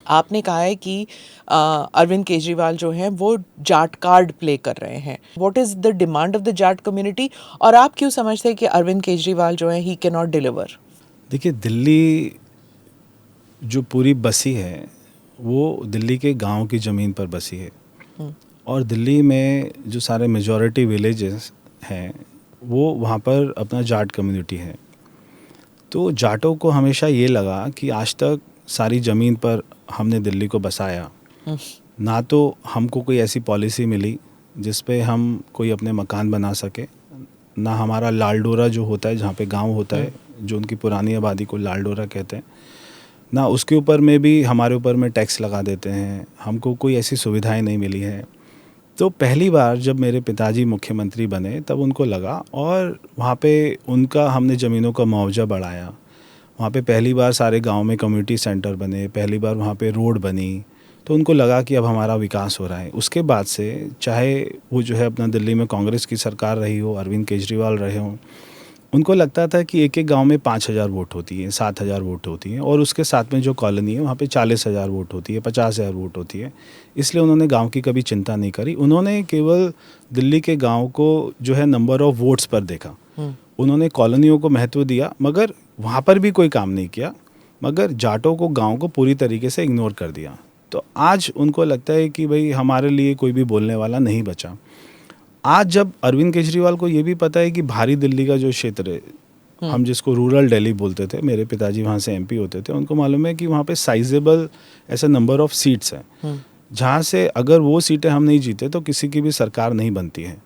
आपने कहा है कि अरविंद केजरीवाल जो हैं वो जाट कार्ड प्ले कर रहे हैं. What is the demand of the Jat community, और आप क्यों समझते हैं कि अरविंद केजरीवाल जो है ही कैन नॉट डिलीवर? देखिए, दिल्ली जो पूरी बसी है वो दिल्ली के गांव की ज़मीन पर बसी है. और दिल्ली में जो सारे मेजॉरिटी विलेजेस हैं वो वहाँ पर अपना जाट कम्युनिटी है. तो जाटों को हमेशा ये लगा कि आज तक सारी ज़मीन पर हमने दिल्ली को बसाया, ना तो हमको कोई ऐसी पॉलिसी मिली जिस पे हम कोई अपने मकान बना सके, ना हमारा लालडोरा जो होता है जहाँ पे गांव होता है, जो उनकी पुरानी आबादी को लालडोरा कहते हैं, ना उसके ऊपर में भी हमारे ऊपर में टैक्स लगा देते हैं. हमको कोई ऐसी सुविधाएं नहीं मिली है. तो पहली बार जब मेरे पिताजी मुख्यमंत्री बने तब उनको लगा, और वहाँ पे उनका हमने ज़मीनों का मुआवजा बढ़ाया. वहाँ पे पहली बार सारे गांव में कम्युनिटी सेंटर बने, पहली बार वहाँ पे रोड बनी. तो उनको लगा कि अब हमारा विकास हो रहा है. उसके बाद से चाहे वो जो है अपना दिल्ली में कांग्रेस की सरकार रही हो, अरविंद केजरीवाल रहे हों, उनको लगता था कि एक एक गांव में 5,000 वोट होती हैं, 7,000 वोट होती हैं, और उसके साथ में जो कॉलोनी है वहाँ पे 40,000 वोट होती है, 50,000 वोट होती है. इसलिए उन्होंने गांव की कभी चिंता नहीं करी. उन्होंने केवल दिल्ली के गांव को जो है नंबर ऑफ वोट्स पर देखा. उन्होंने कॉलोनियों को महत्व दिया, मगर वहाँ पर भी कोई काम नहीं किया, मगर जाटों को, गाँव को पूरी तरीके से इग्नोर कर दिया. तो आज उनको लगता है कि भाई हमारे लिए कोई भी बोलने वाला नहीं बचा. आज जब अरविंद केजरीवाल को ये भी पता है कि भारी दिल्ली का जो क्षेत्र है, हम जिसको रूरल दिल्ली बोलते थे, मेरे पिताजी वहाँ से एमपी होते थे, उनको मालूम है कि वहाँ पे साइजेबल ऐसा नंबर ऑफ सीट्स हैं जहाँ से अगर वो सीटें हम नहीं जीते तो किसी की भी सरकार नहीं बनती है.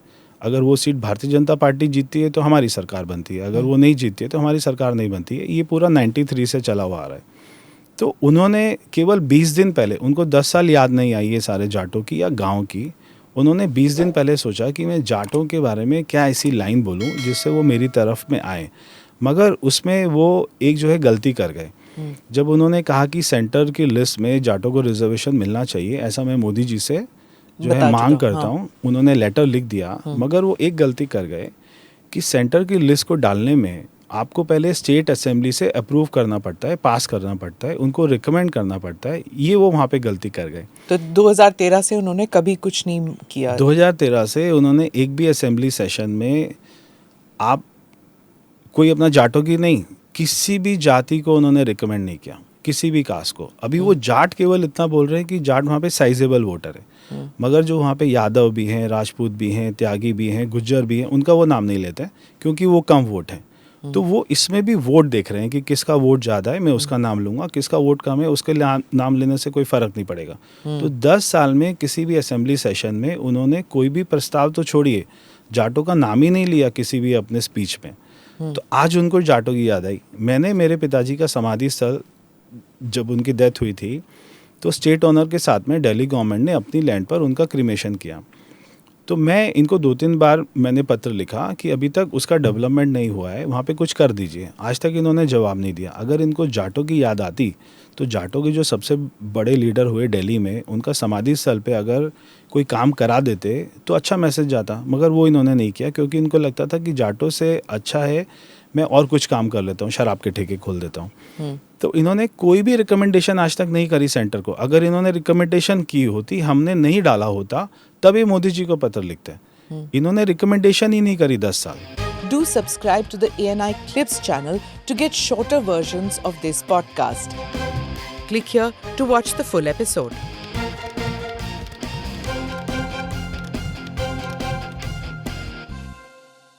अगर वो सीट भारतीय जनता पार्टी जीतती है तो हमारी सरकार बनती है, अगर वो नहीं जीतती है तो हमारी सरकार नहीं बनती है. ये पूरा 93 से चला हुआ आ रहा है. तो उन्होंने केवल 20 दिन पहले, उनको 10 साल याद नहीं आई ये सारे जाटों की या गाँव की, उन्होंने 20 दिन पहले सोचा कि मैं जाटों के बारे में क्या ऐसी लाइन बोलूं जिससे वो मेरी तरफ में आए. मगर उसमें वो एक जो है गलती कर गए. जब उन्होंने कहा कि सेंटर की लिस्ट में जाटों को रिजर्वेशन मिलना चाहिए, ऐसा मैं मोदी जी से जो है मांग करता हूँ, उन्होंने लेटर लिख दिया, मगर वो एक गलती कर गए कि सेंटर की लिस्ट को डालने में आपको पहले स्टेट असेंबली से अप्रूव करना पड़ता है, पास करना पड़ता है, उनको रिकमेंड करना पड़ता है. ये वो वहाँ पे गलती कर गए. तो 2013 से उन्होंने कभी कुछ नहीं किया. 2013 से उन्होंने एक भी असेंबली सेशन में आप कोई अपना जाटों की नहीं, किसी भी जाति को उन्होंने रिकमेंड नहीं किया, किसी भी कास्ट को. अभी वो जाट केवल इतना बोल रहे हैं कि जाट वहाँ पे साइजेबल वोटर है, मगर जो वहाँ पे यादव भी हैं, राजपूत भी हैं, त्यागी भी हैं, गुज्जर भी हैं, उनका वो नाम नहीं लेते हैं क्योंकि वो कम वोट हैं. तो वो इसमें भी वोट देख रहे हैं कि किसका वोट ज़्यादा है, मैं उसका नाम लूँगा, किसका वोट कम है उसके नाम लेने से कोई फ़र्क नहीं पड़ेगा. तो 10 साल में किसी भी असेंबली सेशन में उन्होंने कोई भी प्रस्ताव तो छोड़िए, जाटों का नाम ही नहीं लिया किसी भी अपने स्पीच में. तो आज उनको जाटों की याद आई. मैंने मेरे पिताजी का समाधि स्थल, जब उनकी डेथ हुई थी, तो स्टेट ऑनर के साथ में दिल्ली गवर्नमेंट ने अपनी लैंड पर उनका क्रिमेशन किया. तो मैं इनको 2-3 बार मैंने पत्र लिखा कि अभी तक उसका डेवलपमेंट नहीं हुआ है, वहाँ पे कुछ कर दीजिए. आज तक इन्होंने जवाब नहीं दिया. अगर इनको जाटों की याद आती तो जाटों के जो सबसे बड़े लीडर हुए दिल्ली में, उनका समाधि स्थल पे अगर कोई काम करा देते तो अच्छा मैसेज जाता, मगर वो इन्होंने नहीं किया क्योंकि इनको लगता था कि जाटों से अच्छा है मैं और कुछ काम कर लेता हूँ, शराब के ठेके खोल देता हूँ. तो इन्होंने कोई भी रिकमेंडेशन आज तक नहीं करी सेंटर को. अगर इन्होंने रिकमेंडेशन की होती, हमने नहीं डाला होता, तभी मोदी जी को पत्र लिखते. इन्होंने रिकमेंडेशन ही नहीं करी 10 साल. Do subscribe to the ANI Clips channel to get shorter versions of this podcast. Click here to watch the full episode.